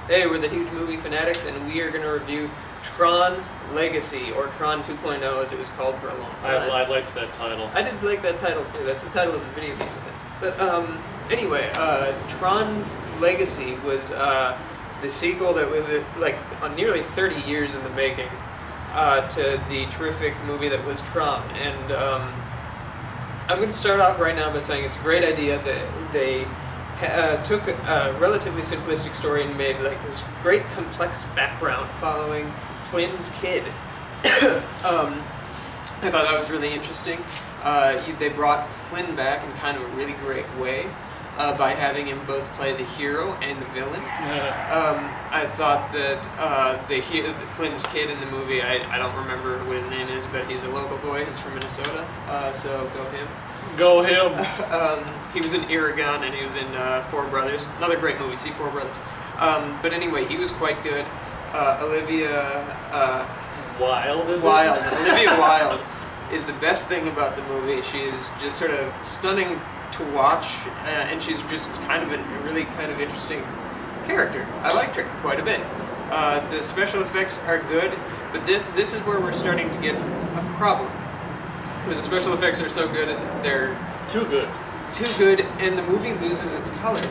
Hey, we're the Huge Movie Fanatics, and we are going to review Tron Legacy, or Tron 2.0 as it was called for a long time. I liked that title. I did like that title too. That's the title of the video game, I think. But anyway, Tron Legacy was the sequel that was nearly 30 years in the making to the terrific movie that was Tron. And I'm going to start off right now by saying it's a great idea that they took a relatively simplistic story and made like this great complex background following Flynn's kid. I thought that was really interesting. They brought Flynn back in kind of a really great way by having him both play the hero and the villain. I thought that Flynn's kid in the movie, I don't remember what his name is, but he's a local boy. He's from Minnesota, so go him. Go him! He was in Aragon and he was in Four Brothers. Another great movie, see Four Brothers. But anyway, he was quite good. Olivia Wilde, is Wilde. it? Olivia Wilde is the best thing about the movie. She is just sort of stunning to watch, and she's just kind of a really kind of interesting character. I liked her quite a bit. The special effects are good, but this is where we're starting to get a problem. Where the special effects are so good, they're too good. Too good, and the movie loses its color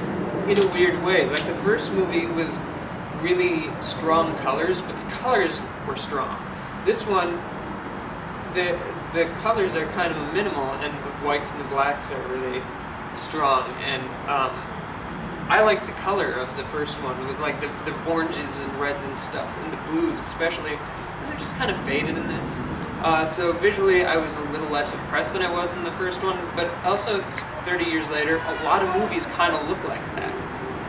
in a weird way. Like the first movie was really strong colors, but the colors were strong. This one, the colors are kind of minimal, and the whites and the blacks are really strong. And I like the color of the first one with like the oranges and reds and stuff, and the blues especially. They're just kind of faded in this. So visually I was a little less impressed than I was in the first one, but also it's 30 years later. A lot of movies kind of look like that.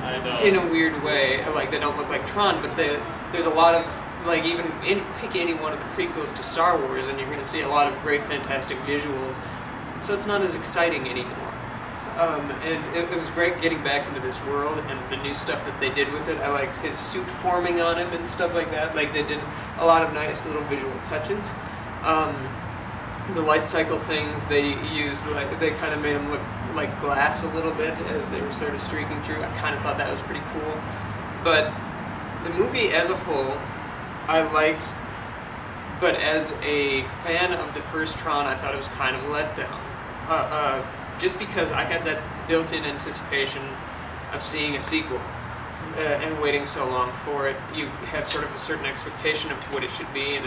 I know. In a weird way. Like they don't look like Tron, but there's a lot of, like pick any one of the prequels to Star Wars and you're going to see a lot of great fantastic visuals. So it's not as exciting anymore. And it was great getting back into this world and the new stuff that they did with it. I liked his suit forming on him and stuff like that. Like they did a lot of nice little visual touches. The light cycle things they used, like they kind of made them look like glass a little bit as they were sort of streaking through. I kind of thought that was pretty cool. But the movie as a whole, I liked. But as a fan of the first Tron, I thought it was kind of a letdown. Just because I had that built-in anticipation of seeing a sequel and waiting so long for it, you have sort of a certain expectation of what it should be, and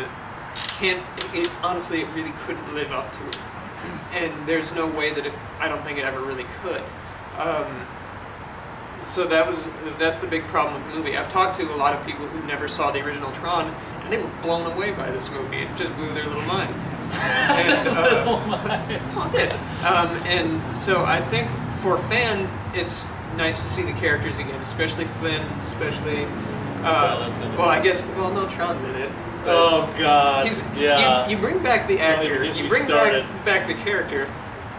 honestly, it really couldn't live up to it. And there's no way that I don't think it ever really could. So that's the big problem with the movie. I've talked to a lot of people who never saw the original Tron, and they were blown away by this movie. It just blew their little minds. And, well, it did. And so I think for fans, it's nice to see the characters again, especially Flynn, especially... well, I guess... Well, no, Tron's in it. Oh, God. Yeah. You bring back the actor, you bring back the character,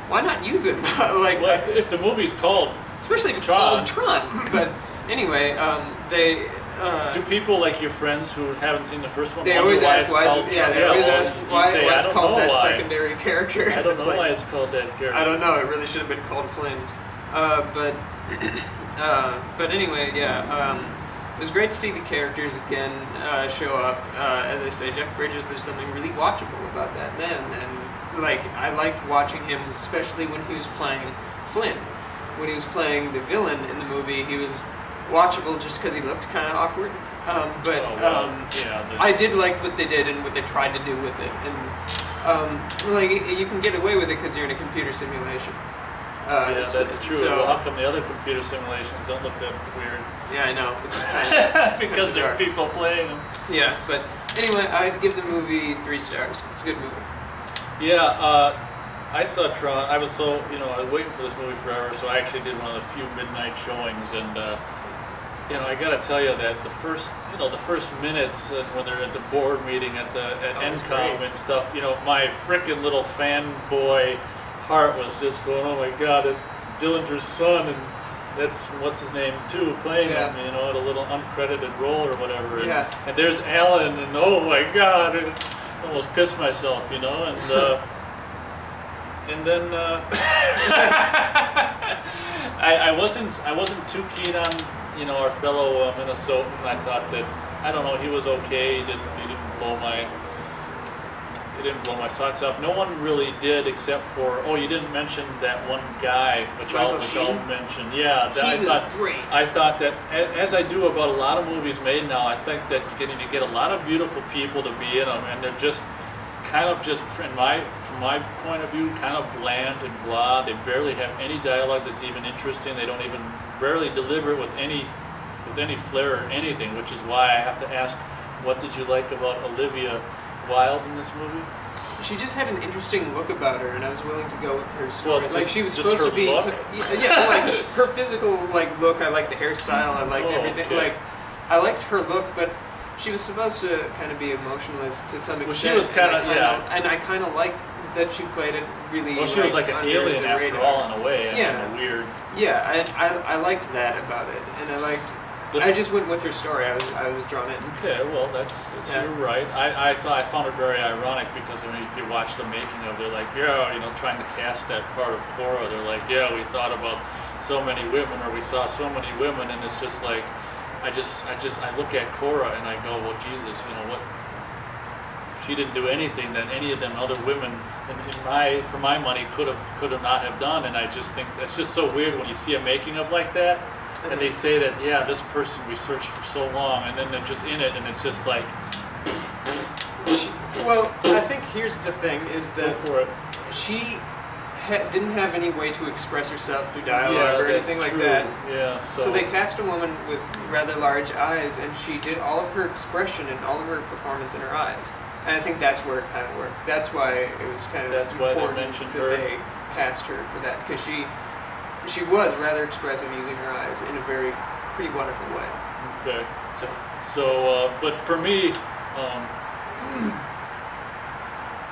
why not use him? like if the movie's called... Especially if it's Tron. called Tron. But anyway, do people like your friends who haven't seen the first one? They always ask why. They always ask why it's called that secondary character. I don't know why it's called that character. I don't know. It really should have been called Flynn's. But anyway, yeah. It was great to see the characters again show up. As I say, Jeff Bridges. There's something really watchable about that man, and like I liked watching him, especially when he was playing Flynn. When he was playing the villain in the movie, he was watchable just because he looked kind of awkward. I did like what they did and what they tried to do with it. And like you can get away with it because you're in a computer simulation. Yeah, that's true. So, well, how come the other computer simulations don't look that weird? Yeah, I know. It's kind of, because there are people playing them. Yeah, but anyway, I'd give the movie 3 stars. It's a good movie. Yeah, I saw Tron. I was so, I was waiting for this movie forever, so I actually did one of the few midnight showings, and I got to tell you that the first minutes when they're at the board meeting at NCOM and stuff, my frickin' little fanboy heart was just going, oh my God, it's Dillinger's son, and that's what's his name too playing him, at a little uncredited role or whatever. And there's Alan, and oh my God, I almost pissed myself, and then I wasn't too keen on you know, our fellow Minnesotan, I thought that, I don't know, he was okay. He didn't blow my socks off. No one really did, except for, oh, you didn't mention that one guy, which I'll mention. Yeah, I thought that, as I do about a lot of movies made now, I think that you get a lot of beautiful people to be in them, and they're just kind of just, from my point of view, kind of bland and blah. They barely have any dialogue that's even interesting. They don't even rarely deliver it with any flair or anything, which is why I have to ask, what did you like about Olivia Wilde in this movie? She just had an interesting look about her, and I was willing to go with her story. Well, like she was supposed to be, yeah, like her physical look. I liked the hairstyle. I liked everything. Okay. Like I liked her look, but she was supposed to kind of be emotionless to some extent. Well, she was kind of, and I kind of liked that she played it really. Well, she was like an alien after all, in a way. Yeah, weird. Yeah, I liked that about it, and I liked. I just went with her story. I was drawn in. Okay, well, that's you're right. I found it very ironic because, I mean, if you watch the making of it, like, yeah, you know, trying to cast that part of Cora, they're like, yeah, we thought about so many women, or we saw so many women, and it's just like, I look at Cora and I go, well, Jesus, you know what? She didn't do anything that any of them other women, for my money, could have not have done, and I just think that's just so weird when you see a making of like that. And they say that, yeah, this person we searched for so long, and then they're just in it, and it's just like. Well, I think here's the thing: is that Go for it. She didn't have any way to express herself through dialogue or anything like that. Yeah. So they cast a woman with rather large eyes, and she did all of her expression and all of her performance in her eyes. And I think that's where it kind of worked. That's why it was kind of important why they mentioned her. They cast her for that, because she was rather expressive using her eyes in a pretty wonderful way. Okay. So but for me,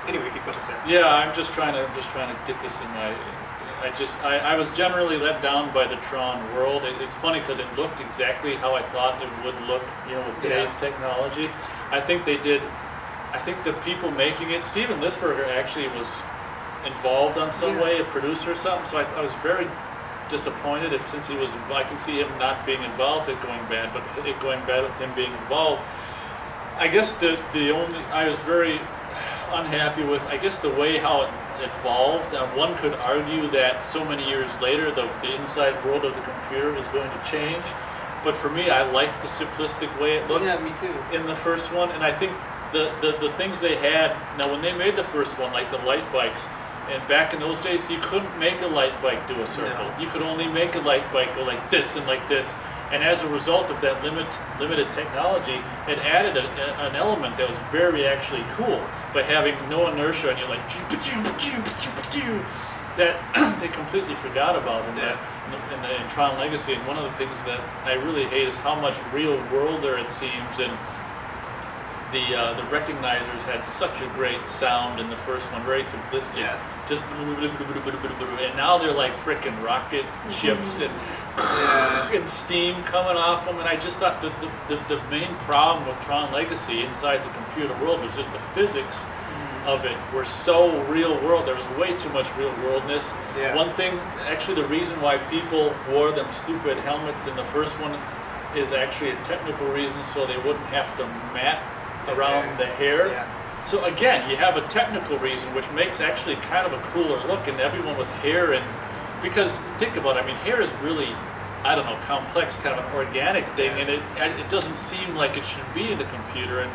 anyway, keep going, sir. yeah, I'm just trying to get this in my. I was generally let down by the Tron world. It's funny because it looked exactly how I thought it would look, you know, with today's technology. I think they did. I think the people making it, Steven Lisberger actually was involved on some way, a producer or something. So I was very disappointed since he was. I can see him not being involved at going bad, but it going bad with him being involved. I guess I was very unhappy with, I guess, the way how it evolved. One could argue that so many years later the inside world of the computer is going to change, but for me, I liked the simplistic way it looked. Yeah, me too. In the first one, and I think the things they had, now when they made the first one, like the light bikes, and back in those days, you couldn't make a light bike do a circle. No. You could only make a light bike go like this and like this. And as a result of that limited technology, it added an element that was very actually cool by having no inertia, and you're like, that they completely forgot about in Tron Legacy. And one of the things that I really hate is how much real world there it seems. And the recognizers had such a great sound in the first one, very simplistic. Yeah. Just and now they're like frickin' rocket ships and steam coming off them. And I just thought the main problem with Tron Legacy inside the computer world was just the physics of it were so real world. There was way too much real worldness. Yeah. One thing, actually, the reason why people wore them stupid helmets in the first one is actually a technical reason, so they wouldn't have to mat around the hair. Yeah. So again, you have a technical reason, which makes actually kind of a cooler look, and everyone with hair, and because think about it, I mean, hair is really, I don't know, complex, kind of an organic thing, and it doesn't seem like it should be in the computer, and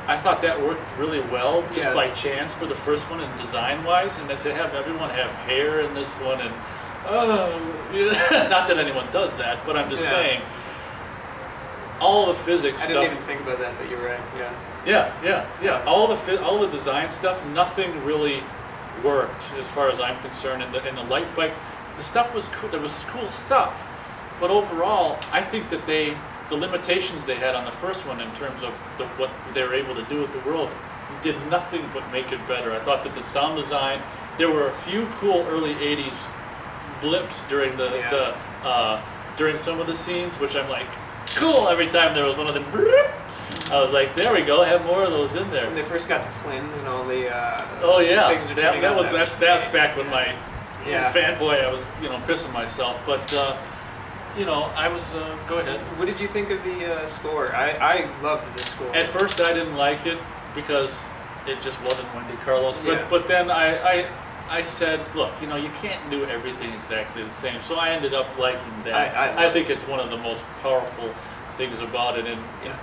I thought that worked really well, just by chance for the first one and design-wise, and then to have everyone have hair in this one, and not that anyone does that, but I'm just saying, all the physics stuff. I didn't even think about that, but you're right. Yeah. All the design stuff, nothing really worked as far as I'm concerned. In the light bike, the stuff was cool. There was cool stuff, but overall, I think that the limitations they had on the first one in terms of what they were able to do with the world did nothing but make it better. I thought that the sound design, there were a few cool early '80s blips during during some of the scenes, which I'm like, cool. Every time there was one of them, I was like, there we go, have more of those in there. When they first got to Flynn's and all the things that's back when my fanboy, I was pissing myself. But you know, I was, go ahead. What did you think of the score? I loved the score. At first I didn't like it because it just wasn't Wendy Carlos, Yeah. but then I said, look, you know, you can't do everything exactly the same, so I ended up liking that. I think it's one of the most powerful things about it, in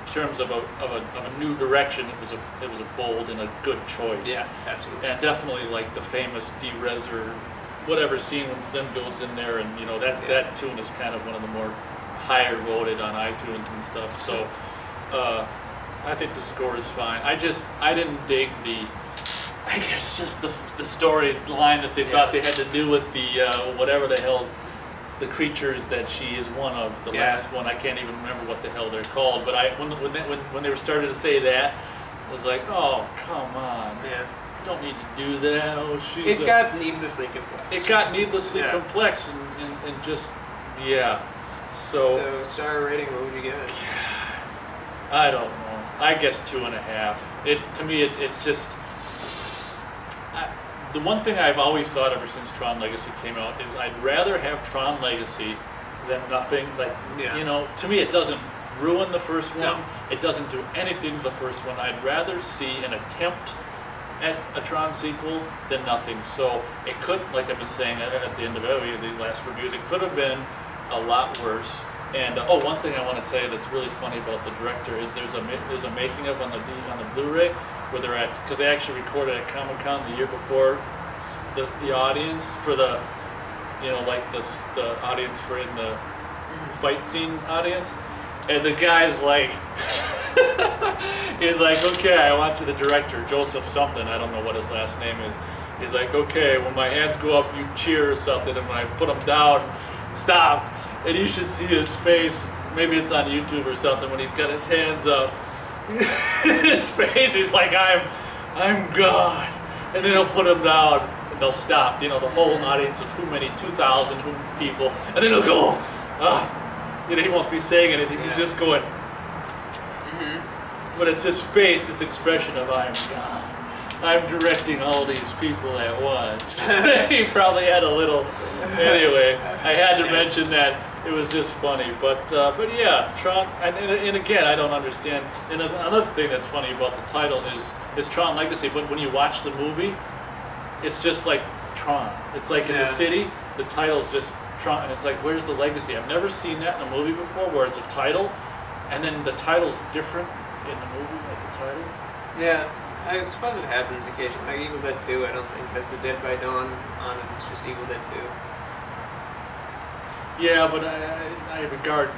terms of a new direction. It was a bold and a good choice. Yeah, absolutely. And definitely like the famous D-Res or whatever scene when Flynn goes in there, and you know that tune is kind of one of the more higher voted on iTunes and stuff. So I think the score is fine. I didn't dig I guess just the storyline that they thought they had to do with the whatever the hell the creatures that she is one of. The last one, I can't even remember what the hell they're called. But when they were starting to say that, I was like, oh, come on. Yeah. You don't need to do that. Oh, it got needlessly complex. It got needlessly complex and just, yeah. So star rating, what would you give it? I don't know. I guess 2.5. To me, it's just... the one thing I've always thought ever since Tron Legacy came out is I'd rather have Tron Legacy than nothing. Like, you know, to me it doesn't ruin the first one. No. It doesn't do anything to the first one. I'd rather see an attempt at a Tron sequel than nothing. So it could, like I've been saying at the end of the last reviews, it could have been a lot worse. And one thing I want to tell you that's really funny about the director is there's a making of on the Blu-ray where they're at, because they actually recorded at Comic-Con the year before the audience for the, you know, like the audience for in the fight scene audience, and the guy's like, he's like, okay, I want you, the director, Joseph something, I don't know what his last name is, he's like, okay, when my hands go up, you cheer or something, and when I put them down, stop. And you should see his face, maybe it's on YouTube or something, when he's got his hands up. His face, he's like, I'm God. And then he'll put him down, and they'll stop. You know, the whole audience of 2,000 people. And then he'll go, you know, he won't be saying anything, he's just going. But it's his face, his expression of, I'm God. I'm directing all these people at once. He probably had a little. Anyway, I had to mention that. It was just funny, but yeah, Tron. And again, I don't understand. And another thing that's funny about the title is Tron Legacy. But when you watch the movie, it's just like Tron. It's like in the city, the title's just Tron, and it's like, where's the legacy? I've never seen that in a movie before, where it's a title, and then the title's different in the movie, like the title. Yeah. I suppose it happens occasionally. Like Evil Dead 2, I don't think has the Dead by Dawn on it. It's just Evil Dead 2. Yeah, but I regard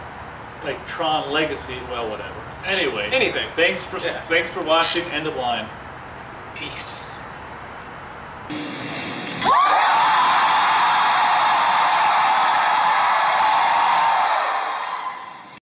like Tron Legacy. Well, whatever. Anyway, anything. Thanks for watching. End of line. Peace.